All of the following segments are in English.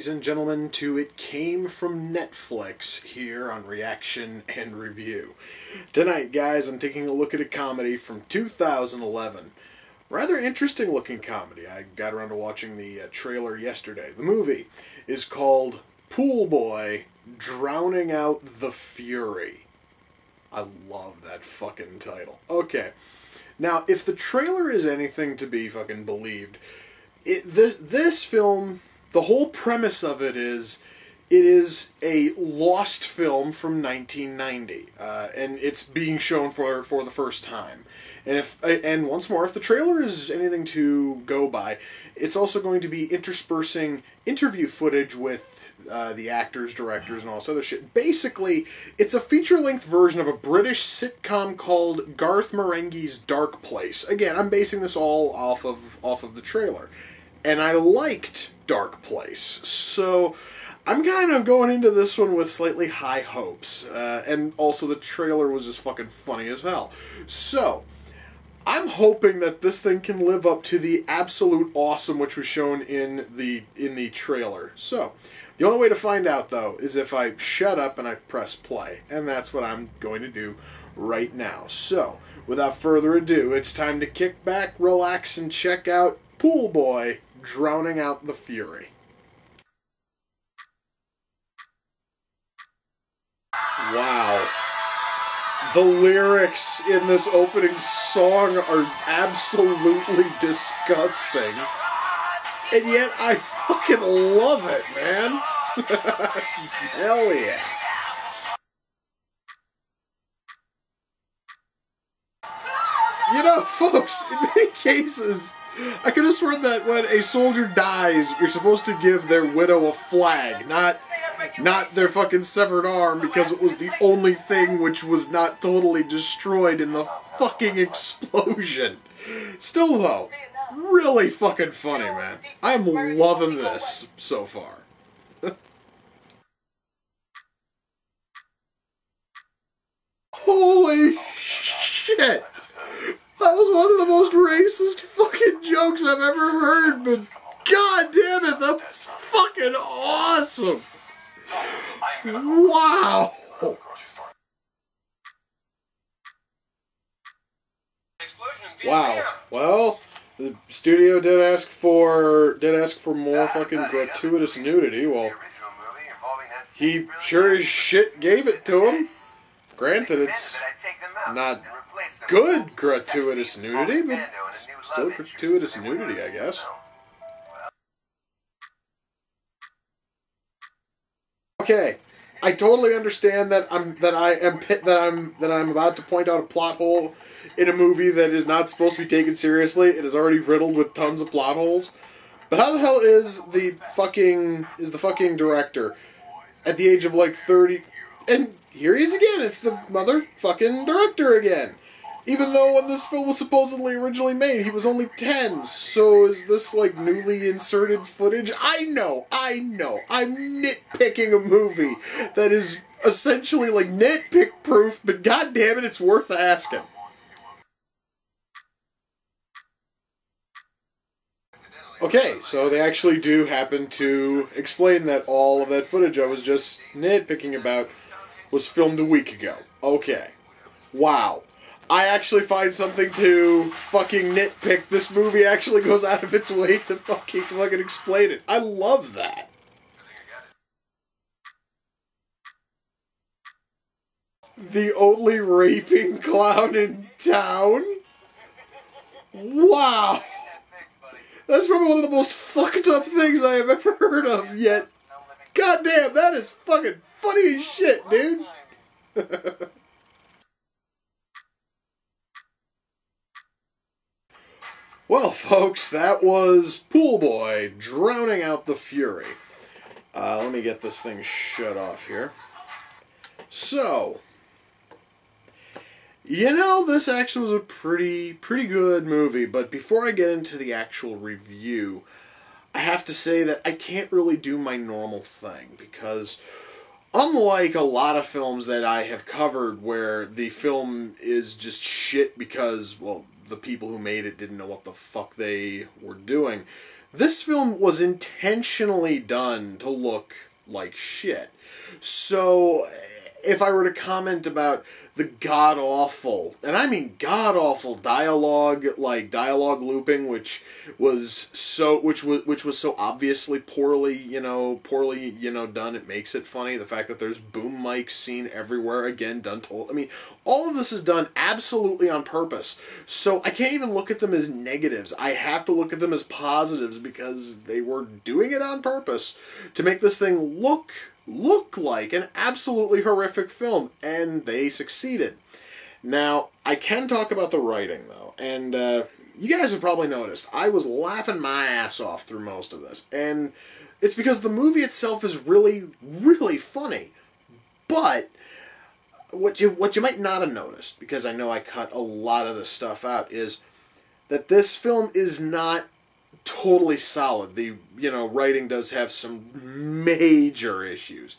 ladies and gentlemen, to It Came From Netflix here on Reaction and Review. Tonight, guys, I'm taking a look at a comedy from 2011. Rather interesting looking comedy. I got around to watching the trailer yesterday. The movie is called Poolboy, Drowning Out the Fury. I love that fucking title. Okay. Now, if the trailer is anything to be fucking believed, this film, the whole premise of it is a lost film from 1990, and it's being shown for the first time. And once more, if the trailer is anything to go by, it's also going to be interspersing interview footage with the actors, directors, and all this other shit. Basically, it's a feature-length version of a British sitcom called Garth Marenghi's Dark Place. Again, I'm basing this all off of the trailer. And I liked Dark Place, so I'm kind of going into this one with slightly high hopes. And also the trailer was just fucking funny as hell. So, I'm hoping that this thing can live up to the absolute awesome which was shown in the trailer. So, the only way to find out, though, is if I shut up and I press play. And that's what I'm going to do right now. So, without further ado, it's time to kick back, relax, and check out Poolboy, Drowning Out the Fury. Wow. The lyrics in this opening song are absolutely disgusting. And yet I fucking love it, man. Hell yeah. You know, folks, in many cases, I could have sworn that when a soldier dies, you're supposed to give their widow a flag, not their fucking severed arm, because it was the only thing which was not totally destroyed in the fucking explosion. Still, though, really fucking funny, man. I'm loving this so far. Holy shit! That was one of the most racist fucking jokes I've ever heard, but god damn it, that was fucking awesome! Wow! Wow. Well, the studio did ask for more fucking gratuitous nudity. Well, he sure as shit gave it to him. Granted, it's not good gratuitous nudity, but it's still gratuitous nudity, I guess. Okay, I totally understand that I'm about to point out a plot hole in a movie that is not supposed to be taken seriously. It is already riddled with tons of plot holes. But how the hell is the fucking director at the age of like 30? And here he is again. It's the motherfucking director again. Even though when this film was supposedly originally made, he was only 10. So is this like newly inserted footage? I know. I'm nitpicking a movie that is essentially like nitpick proof, but goddammit, it's worth asking. Okay, so they actually do happen to explain that all of that footage I was just nitpicking about was filmed a week ago. Okay. Wow. I actually find something to fucking nitpick. This movie actually goes out of its way to fucking explain it. I love that. The only raping clown in town? Wow. That's probably one of the most fucked up things I have ever heard of yet. Goddamn, that is fucking funny as shit, dude. Well, folks, that was Poolboy, Drowning Out the Fury. Let me get this thing shut off here. So, you know, this actually was a pretty good movie, but before I get into the actual review, I have to say that I can't really do my normal thing, because unlike a lot of films that I have covered where the film is just shit because, well, the people who made it didn't know what the fuck they were doing, This film was intentionally done to look like shit. So, if I were to comment about the god-awful, and I mean god-awful dialogue, like dialogue looping, which was so obviously poorly done, it makes it funny. The fact that there's boom mics seen everywhere, again, I mean, all of this is done absolutely on purpose. So I can't even look at them as negatives. I have to look at them as positives because they were doing it on purpose to make this thing look like an absolutely horrific film, and they succeeded. Now, I can talk about the writing, though, and you guys have probably noticed, I was laughing my ass off through most of this, and it's because the movie itself is really, really funny. But what you might not have noticed, because I know I cut a lot of this stuff out, is that this film is not totally solid. The writing does have some major issues.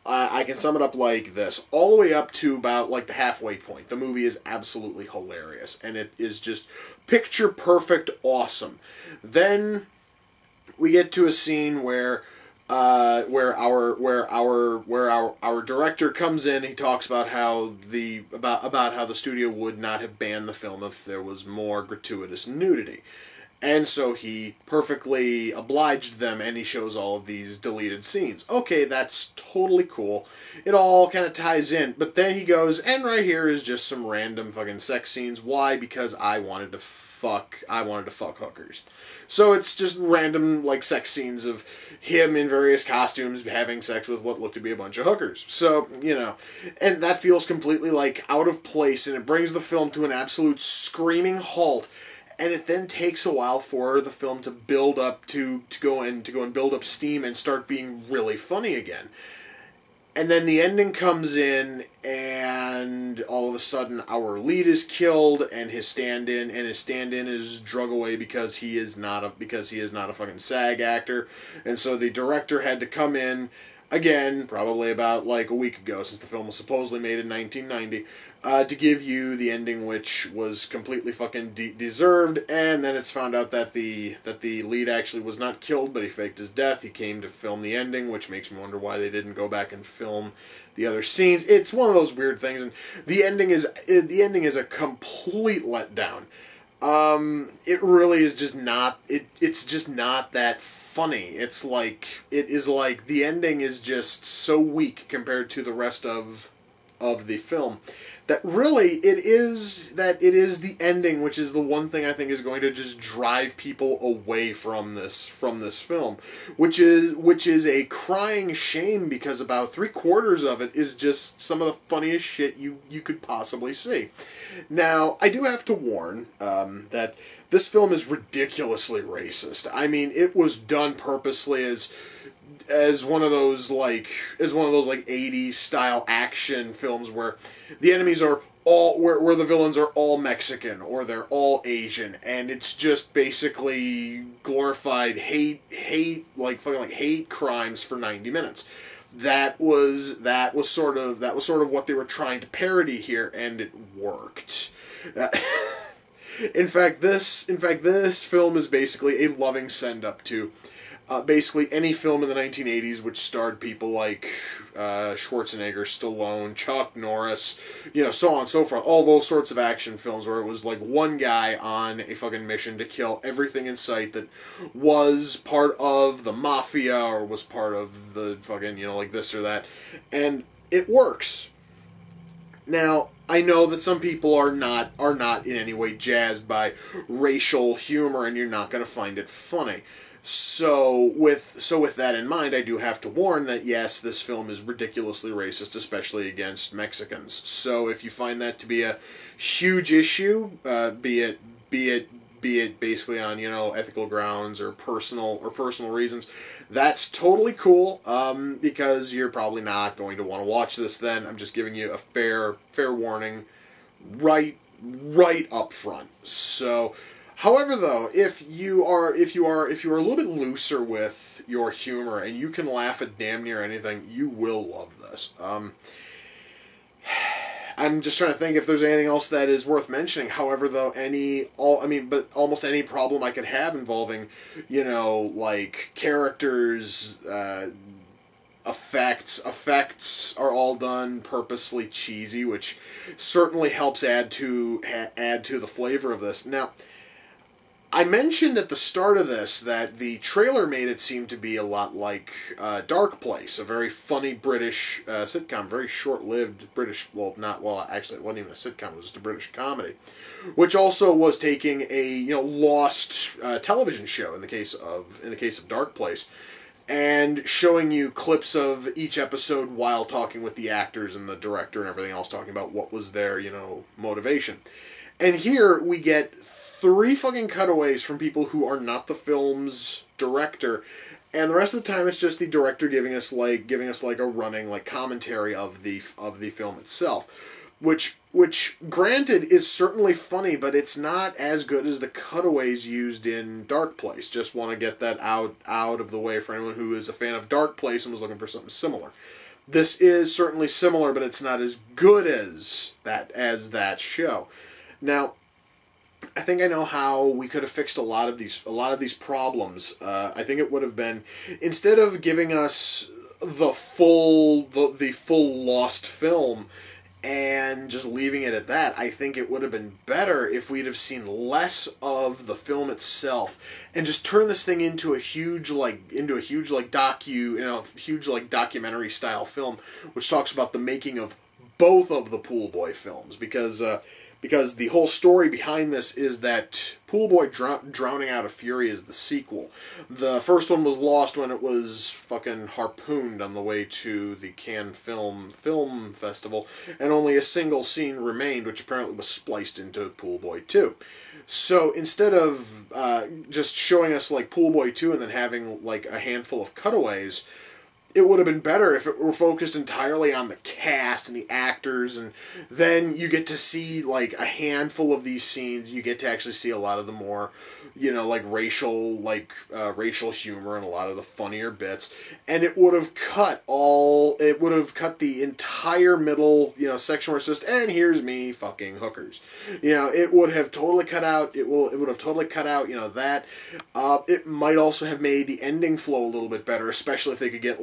I can sum it up like this. All the way up to about like the halfway point, the movie is absolutely hilarious, and it is just picture perfect awesome. Then we get to a scene where our director comes in. He talks about how how the studio would not have banned the film if there was more gratuitous nudity. And so he perfectly obliged them, and he shows all of these deleted scenes. Okay, that's totally cool. It all kind of ties in. But then he goes, and right here is just some random fucking sex scenes. Why? Because I wanted to fuck hookers. So it's just random, like, sex scenes of him in various costumes having sex with what look to be a bunch of hookers. So, and that feels completely, like, out of place, and it brings the film to an absolute screaming halt. And it then takes a while for the film to build up to go and build up steam and start being really funny again. And then the ending comes in, and all of a sudden our lead is killed, and his stand-in is drug away because he is not a fucking SAG actor. And so the director had to come in again, probably about like a week ago, since the film was supposedly made in 1990, to give you the ending, which was completely fucking deserved. And then it's found out that the lead actually was not killed, but he faked his death. He came to film the ending, which makes me wonder why they didn't go back and film the other scenes. It's one of those weird things, and the ending is a complete letdown. It really is just not, it's just not that funny. It is like the ending is just so weak compared to the rest of the film that really it is the ending which is the one thing I think is going to just drive people away from this film, which is a crying shame, because about 3/4 of it is just some of the funniest shit you could possibly see. Now, I do have to warn that this film is ridiculously racist. I mean, it was done purposely as one of those like 80s style action films where the enemies are all where the villains are all Mexican or they're all Asian, and it's just basically glorified hate crimes for 90 minutes. That was sort of what they were trying to parody here, and it worked. In fact, this film is basically a loving send-up to basically any film in the 1980s which starred people like Schwarzenegger, Stallone, Chuck Norris, so on and so forth. All those sorts of action films where it was like one guy on a fucking mission to kill everything in sight that was part of the mafia or was part of the fucking, like this or that. And it works. Now, I know that some people are not in any way jazzed by racial humor, and you're not going to find it funny. So with that in mind, I do have to warn that yes, this film is ridiculously racist, especially against Mexicans. So if you find that to be a huge issue, be it basically on ethical grounds or personal reasons, that's totally cool. Because you're probably not going to want to watch this. Then I'm just giving you a fair warning, right up front. So. However, though, if you are a little bit looser with your humor and you can laugh at damn near anything, you will love this. I'm just trying to think if there's anything else that is worth mentioning. However, though, but almost any problem I could have involving, like characters, effects are all done purposely cheesy, which certainly helps add to the flavor of this. Now, I mentioned at the start of this that the trailer made it seem to be a lot like Dark Place, a very funny British sitcom, very short-lived British, actually it wasn't even a sitcom, it was just a British comedy, which also was taking a lost television show in the case of Dark Place, and showing you clips of each episode while talking with the actors and the director and everything else, talking about what was their motivation. And here we get 3 fucking cutaways from people who are not the film's director, and the rest of the time it's just the director giving us a running commentary of the film itself, which granted is certainly funny, but it's not as good as the cutaways used in Dark Place. Just want to get that out of the way for anyone who is a fan of Dark Place and was looking for something similar. This is certainly similar, but it's not as good as that show. Now, I think I know how we could have fixed a lot of these problems. I think it would have been, instead of giving us the full lost film and just leaving it at that, I think it would have been better if we'd have seen less of the film itself and just turn this thing into a huge documentary style film, which talks about the making of both of the Poolboy films, because the whole story behind this is that Poolboy Drowning Out of Fury is the sequel. The first one was lost when it was fucking harpooned on the way to the Cannes Film Festival, and only a single scene remained, which apparently was spliced into Poolboy 2. So instead of just showing us Poolboy 2 and then having a handful of cutaways, it would have been better if it were focused entirely on the cast and the actors, and then you get to see a handful of these scenes. You get to actually see a lot of the more racial humor and a lot of the funnier bits, and it would have cut the entire middle section where it's just, and here's me fucking hookers. It would have totally cut out that. It might also have made the ending flow a little bit better, especially if they could get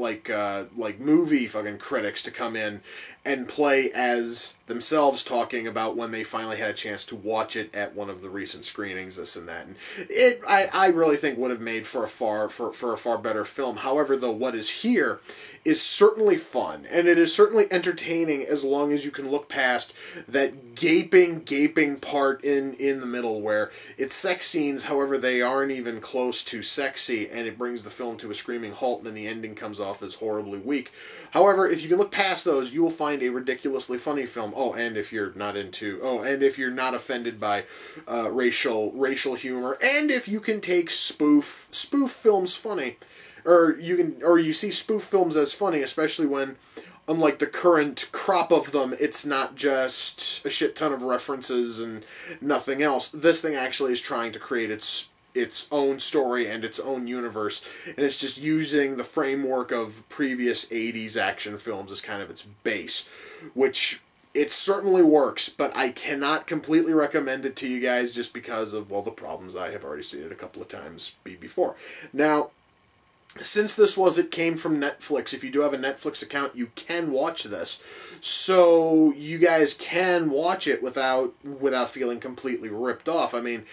movie fucking critics to come in and play as themselves, talking about when they finally had a chance to watch it at one of the recent screenings, this and that. And I really think would have made for a far better film. However, though, what is here is certainly fun, and it is certainly entertaining as long as you can look past that gaping part in the middle where it's sex scenes, however they aren't even close to sexy, and it brings the film to a screaming halt, and then the ending comes off as horribly weak. However, if you can look past those, you will find a ridiculously funny film. And if you're not offended by racial humor, and if you can take spoof films funny, or you see spoof films as funny, especially when, unlike the current crop of them, it's not just a shit ton of references and nothing else. This thing actually is trying to create its own story and its own universe, and it's just using the framework of previous 80s action films as kind of its base, which it certainly works, but I cannot completely recommend it to you guys just because of, the problems I have already stated a couple of times before. Now, since it came from Netflix, if you do have a Netflix account, you can watch this. So you guys can watch it without feeling completely ripped off. I mean,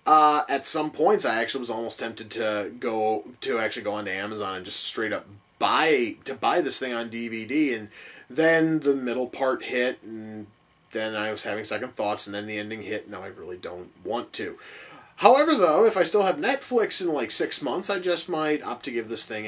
at some points I actually was almost tempted to go onto Amazon and just straight up buy this thing on DVD, and then the middle part hit, and then I was having second thoughts, and then the ending hit. No, I really don't want to. However, though, if I still have Netflix in 6 months, I just might opt to give this thing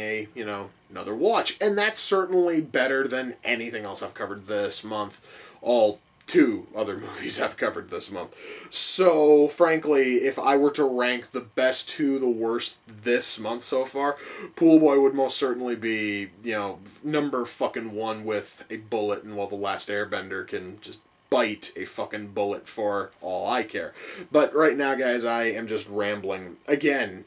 another watch. And that's certainly better than anything else I've covered this month. All 2 other movies I've covered this month. So, frankly, if I were to rank the best to the worst this month so far, Poolboy would most certainly be, number fucking 1 with a bullet, and while The Last Airbender can just bite a fucking bullet for all I care. But right now, guys, I am just rambling. Again,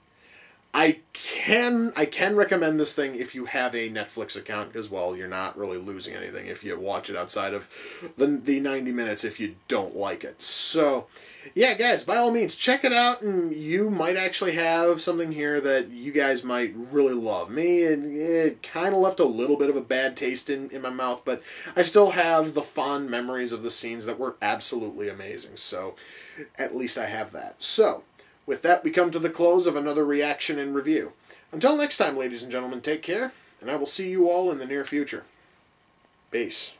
I can recommend this thing if you have a Netflix account, because, well, you're not really losing anything if you watch it outside of the 90 minutes if you don't like it. So, yeah, guys, by all means, check it out, and you might actually have something here that you guys might really love. Me, it kind of left a little bit of a bad taste in my mouth, but I still have the fond memories of the scenes that were absolutely amazing. So, at least I have that. So, with that, we come to the close of another reaction and review. Until next time, ladies and gentlemen, take care, and I will see you all in the near future. Peace.